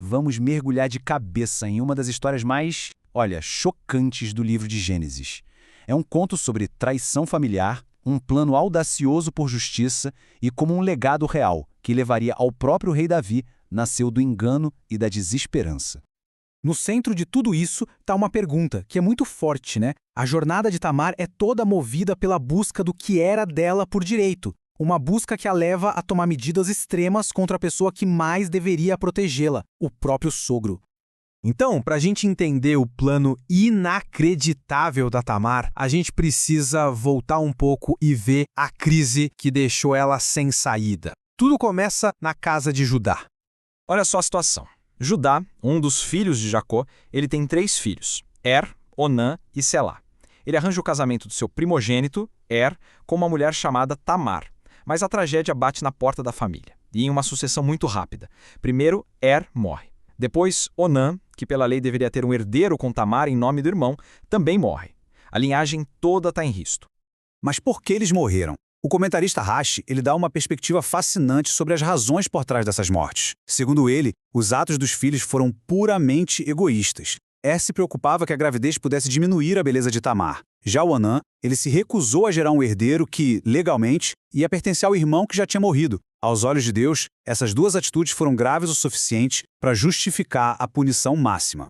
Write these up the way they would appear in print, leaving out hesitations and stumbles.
vamos mergulhar de cabeça em uma das histórias mais, chocantes do livro de Gênesis. É um conto sobre traição familiar, um plano audacioso por justiça e como um legado real que levaria ao próprio rei Davi, nasceu do engano e da desesperança. No centro de tudo isso está uma pergunta, que é muito forte, né? A jornada de Tamar é toda movida pela busca do que era dela por direito. Uma busca que a leva a tomar medidas extremas contra a pessoa que mais deveria protegê-la, o próprio sogro. Então, para a gente entender o plano inacreditável da Tamar, a gente precisa voltar um pouco e ver a crise que deixou ela sem saída. Tudo começa na casa de Judá. Olha só a situação. Judá, um dos filhos de Jacó, ele tem 3 filhos, Onã e Selá. Ele arranja o casamento do seu primogênito, com uma mulher chamada Tamar. Mas a tragédia bate na porta da família, e em uma sucessão muito rápida. Primeiro, morre. Depois, Onã, que pela lei deveria ter um herdeiro com Tamar em nome do irmão, também morre. A linhagem toda está em risco. Mas por que eles morreram? O comentarista Rashi, ele dá uma perspectiva fascinante sobre as razões por trás dessas mortes. Segundo ele, os atos dos filhos foram puramente egoístas. Se preocupava que a gravidez pudesse diminuir a beleza de Tamar. Já o Onã, ele se recusou a gerar um herdeiro que, legalmente, ia pertencer ao irmão que já tinha morrido. Aos olhos de Deus, essas 2 atitudes foram graves o suficiente para justificar a punição máxima.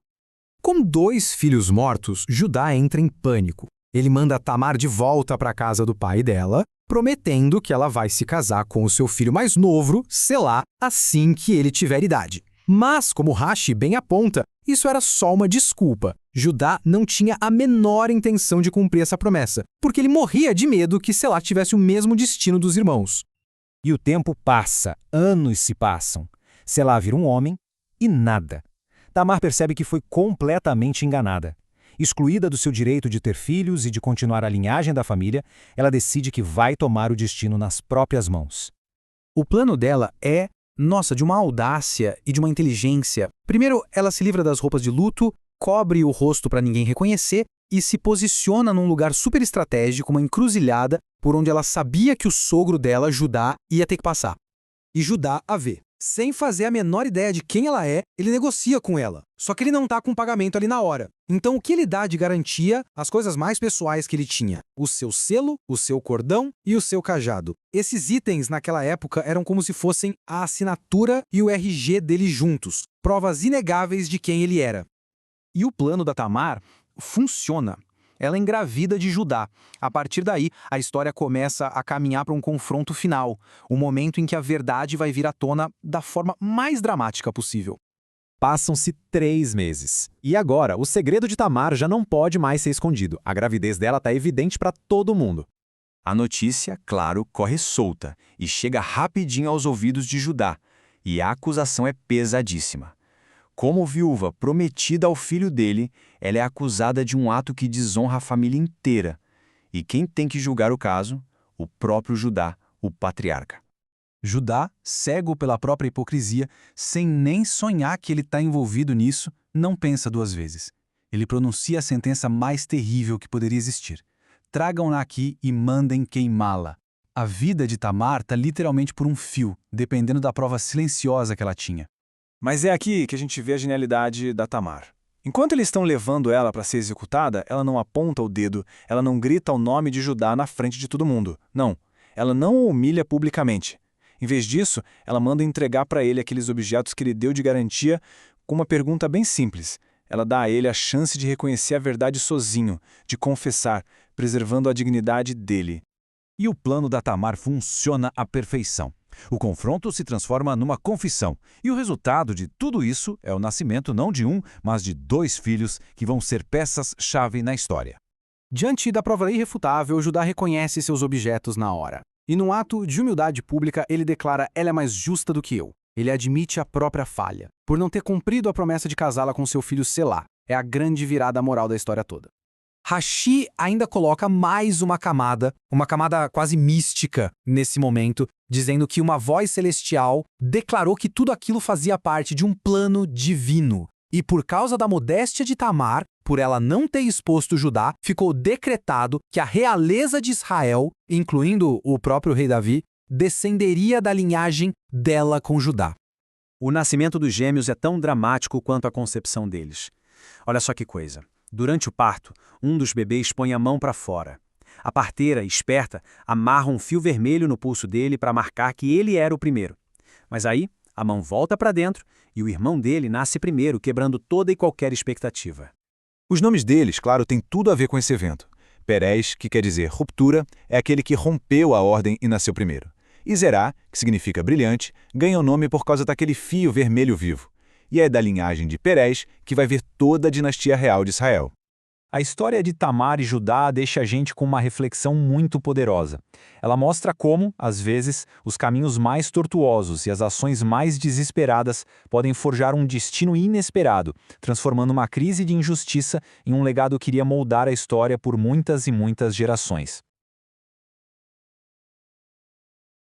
Com 2 filhos mortos, Judá entra em pânico. Ele manda Tamar de volta para a casa do pai dela, prometendo que ela vai se casar com o seu filho mais novo, Selá, assim que ele tiver idade. Mas, como Rashi bem aponta, isso era só uma desculpa. Judá não tinha a menor intenção de cumprir essa promessa, porque ele morria de medo que Selá tivesse o mesmo destino dos irmãos. E o tempo passa, anos se passam. Selá vira um homem e nada. Tamar percebe que foi completamente enganada. Excluída do seu direito de ter filhos e de continuar a linhagem da família, ela decide que vai tomar o destino nas próprias mãos. O plano dela é, de uma audácia e de uma inteligência. Primeiro, ela se livra das roupas de luto, cobre o rosto para ninguém reconhecer e se posiciona num lugar super estratégico, uma encruzilhada, por onde ela sabia que o sogro dela, Judá, ia ter que passar. E Judá a vê. Sem fazer a menor ideia de quem ela é, ele negocia com ela. Só que ele não tá com pagamento ali na hora. Então o que ele dá de garantia? As coisas mais pessoais que ele tinha. O seu selo, o seu cordão e o seu cajado. Esses itens naquela época eram como se fossem a assinatura e o RG dele juntos. Provas inegáveis de quem ele era. E o plano da Tamar funciona. Ela engravida de Judá. A partir daí, a história começa a caminhar para um confronto final, o momento em que a verdade vai vir à tona da forma mais dramática possível. Passam-se 3 meses. E agora, o segredo de Tamar já não pode mais ser escondido. A gravidez dela está evidente para todo mundo. A notícia, claro, corre solta e chega rapidinho aos ouvidos de Judá, e a acusação é pesadíssima. Como viúva prometida ao filho dele, ela é acusada de um ato que desonra a família inteira. E quem tem que julgar o caso? O próprio Judá, o patriarca. Judá, cego pela própria hipocrisia, sem nem sonhar que ele está envolvido nisso, não pensa 2 vezes. Ele pronuncia a sentença mais terrível que poderia existir. Tragam-na aqui e mandem queimá-la. A vida de Tamar está literalmente por um fio, dependendo da prova silenciosa que ela tinha. Mas é aqui que a gente vê a genialidade da Tamar. Enquanto eles estão levando ela para ser executada, ela não aponta o dedo, ela não grita o nome de Judá na frente de todo mundo. Não, ela não o humilha publicamente. Em vez disso, ela manda entregar para ele aqueles objetos que ele deu de garantia com uma pergunta bem simples. Ela dá a ele a chance de reconhecer a verdade sozinho, de confessar, preservando a dignidade dele. E o plano da Tamar funciona à perfeição. O confronto se transforma numa confissão, e o resultado de tudo isso é o nascimento não de um, mas de 2 filhos que vão ser peças-chave na história. Diante da prova irrefutável, Judá reconhece seus objetos na hora. E num ato de humildade pública, ele declara: ela é mais justa do que eu. Ele admite a própria falha, por não ter cumprido a promessa de casá-la com seu filho Selá. É a grande virada moral da história toda. Rashi ainda coloca mais uma camada quase mística nesse momento, dizendo que uma voz celestial declarou que tudo aquilo fazia parte de um plano divino. E por causa da modéstia de Tamar, por ela não ter exposto Judá, ficou decretado que a realeza de Israel, incluindo o próprio rei Davi, descenderia da linhagem dela com Judá. O nascimento dos gêmeos é tão dramático quanto a concepção deles. Olha só que coisa. Durante o parto, um dos bebês põe a mão para fora. A parteira, esperta, amarra um fio vermelho no pulso dele para marcar que ele era o primeiro. Mas aí, a mão volta para dentro e o irmão dele nasce primeiro, quebrando toda e qualquer expectativa. Os nomes deles, claro, têm tudo a ver com esse evento. Perez, que quer dizer ruptura, é aquele que rompeu a ordem e nasceu primeiro. E Zerá, que significa brilhante, ganha o nome por causa daquele fio vermelho vivo. E é da linhagem de Perez que vai vir toda a dinastia real de Israel. A história de Tamar e Judá deixa a gente com uma reflexão muito poderosa. Ela mostra como, às vezes, os caminhos mais tortuosos e as ações mais desesperadas podem forjar um destino inesperado, transformando uma crise de injustiça em um legado que iria moldar a história por muitas e muitas gerações.